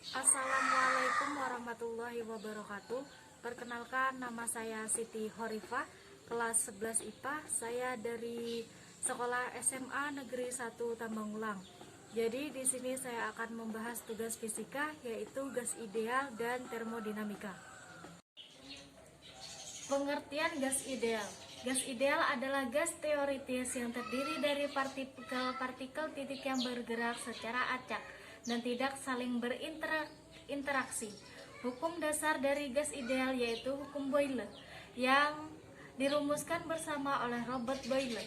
Assalamualaikum warahmatullahi wabarakatuh. Perkenalkan, nama saya Siti Horifah, kelas 11 IPA. Saya dari Sekolah SMA Negeri 1 Tambangulang. Jadi di sini saya akan membahas tugas fisika, yaitu gas ideal dan termodinamika. Pengertian gas ideal. Gas ideal adalah gas teoritis yang terdiri dari partikel-partikel titik yang bergerak secara acak dan tidak saling berinteraksi. Hukum dasar dari gas ideal yaitu hukum Boyle yang dirumuskan bersama oleh Robert Boyle.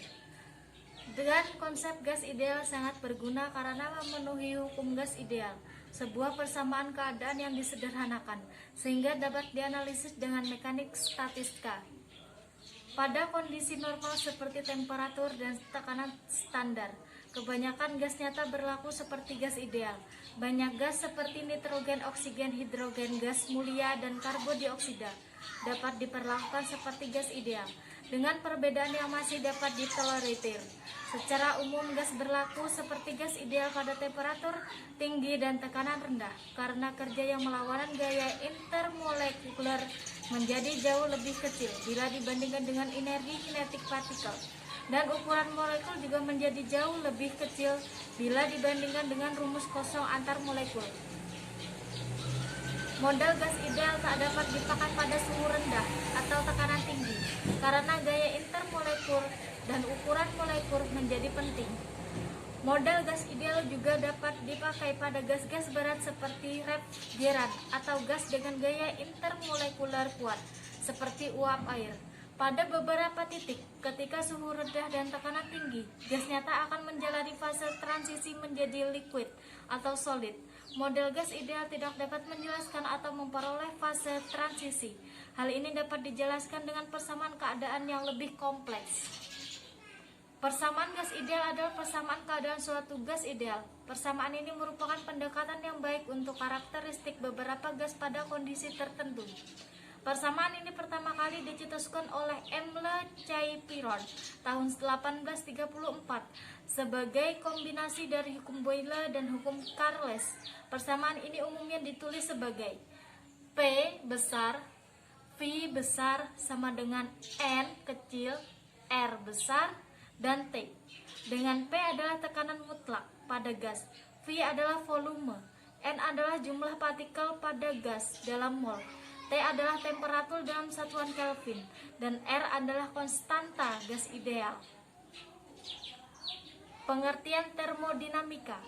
Dengan konsep gas ideal sangat berguna karena memenuhi hukum gas ideal, sebuah persamaan keadaan yang disederhanakan sehingga dapat dianalisis dengan mekanik statistika. Pada kondisi normal seperti temperatur dan tekanan standar, kebanyakan gas nyata berlaku seperti gas ideal. Banyak gas seperti nitrogen, oksigen, hidrogen, gas mulia, dan karbodioksida dapat diperlakukan seperti gas ideal, dengan perbedaan yang masih dapat ditolerir. Secara umum, gas berlaku seperti gas ideal pada temperatur tinggi dan tekanan rendah, karena kerja yang melawan gaya intermolekuler menjadi jauh lebih kecil bila dibandingkan dengan energi kinetik partikel, dan ukuran molekul juga menjadi jauh lebih kecil bila dibandingkan dengan rumus kosong antar molekul. Model gas ideal tak dapat dipakai pada suhu rendah atau tekanan tinggi karena gaya intermolekul dan ukuran molekul menjadi penting. Model gas ideal juga dapat dipakai pada gas-gas berat seperti refrigeran atau gas dengan gaya intermolekuler kuat seperti uap air. Pada beberapa titik, ketika suhu rendah dan tekanan tinggi, gas nyata akan menjalani fase transisi menjadi liquid atau solid. Model gas ideal tidak dapat menjelaskan atau memperoleh fase transisi. Hal ini dapat dijelaskan dengan persamaan keadaan yang lebih kompleks. Persamaan gas ideal adalah persamaan keadaan suatu gas ideal. Persamaan ini merupakan pendekatan yang baik untuk karakteristik beberapa gas pada kondisi tertentu. Persamaan ini pertama kali dicetuskan oleh Emile Chiron tahun 1834 sebagai kombinasi dari hukum Boyle dan hukum Charles. Persamaan ini umumnya ditulis sebagai P besar, V besar sama dengan N kecil, R besar, dan T. Dengan P adalah tekanan mutlak pada gas, V adalah volume, N adalah jumlah partikel pada gas dalam mol, T adalah temperatur dalam satuan Kelvin, dan R adalah konstanta gas ideal. Pengertian termodinamika.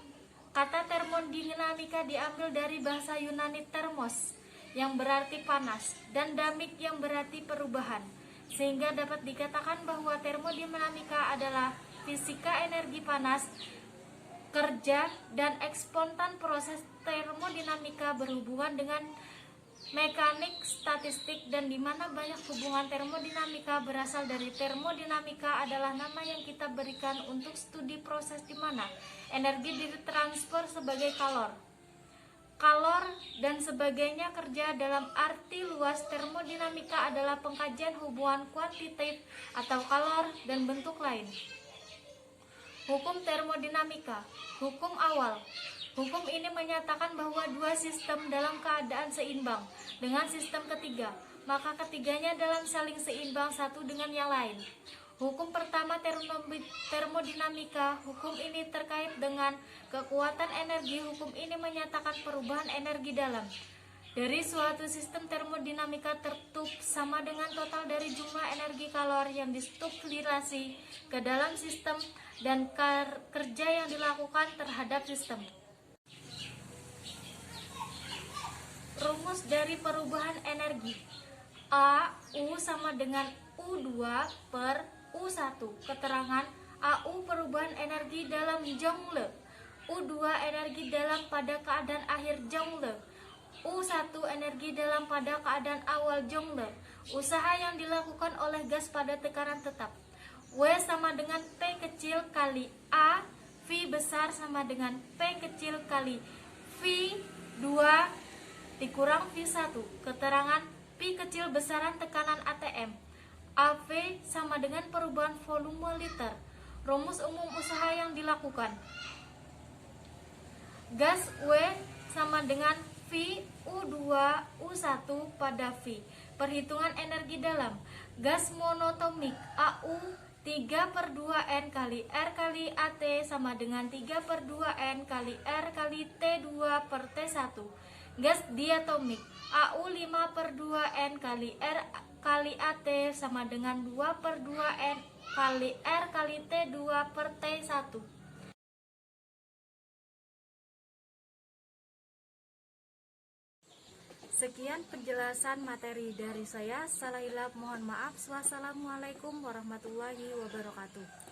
Kata termodinamika diambil dari bahasa Yunani thermos yang berarti panas dan damik yang berarti perubahan, sehingga dapat dikatakan bahwa termodinamika adalah fisika energi panas, kerja, dan spontan. Proses termodinamika berhubungan dengan mekanik statistik, dan di mana banyak hubungan termodinamika berasal dari termodinamika adalah nama yang kita berikan untuk studi proses di mana energi ditransfer sebagai kalor, dan sebagainya. Kerja dalam arti luas termodinamika adalah pengkajian hubungan kuantitatif atau kalor dan bentuk lain. Hukum termodinamika. Hukum awal. Hukum ini menyatakan bahwa dua sistem dalam keadaan seimbang dengan sistem ketiga, maka ketiganya dalam saling seimbang satu dengan yang lain. Hukum pertama termodinamika. Hukum ini terkait dengan kekuatan energi. Hukum ini menyatakan perubahan energi dalam dari suatu sistem termodinamika tertutup sama dengan total dari jumlah energi kalor yang distrukturasi ke dalam sistem dan kerja yang dilakukan terhadap sistem. Rumus dari perubahan energi. A U sama dengan U2 per U1. Keterangan AU perubahan energi dalam joule, U2 energi dalam pada keadaan akhir joule, U1 energi dalam pada keadaan awal joule. Usaha yang dilakukan oleh gas pada tekanan tetap. W sama dengan P kecil kali A, V besar sama dengan P kecil kali V2 dikurang V1. Keterangan Pi kecil besaran tekanan ATM. AV sama dengan perubahan volume liter. Rumus umum usaha yang dilakukan. Gas W sama dengan V U2, U1 pada V. Perhitungan energi dalam gas monotomik AU 3/2N kali R kali AT sama dengan 3/2N kali R kali T2 per T1. Gas diatomik AU 5/2N kali R kali AT sama dengan 2/2N kali R kali T2 per T1. Sekian penjelasan materi dari saya. Salah hilap mohon maaf. Wassalamualaikum warahmatullahi wabarakatuh.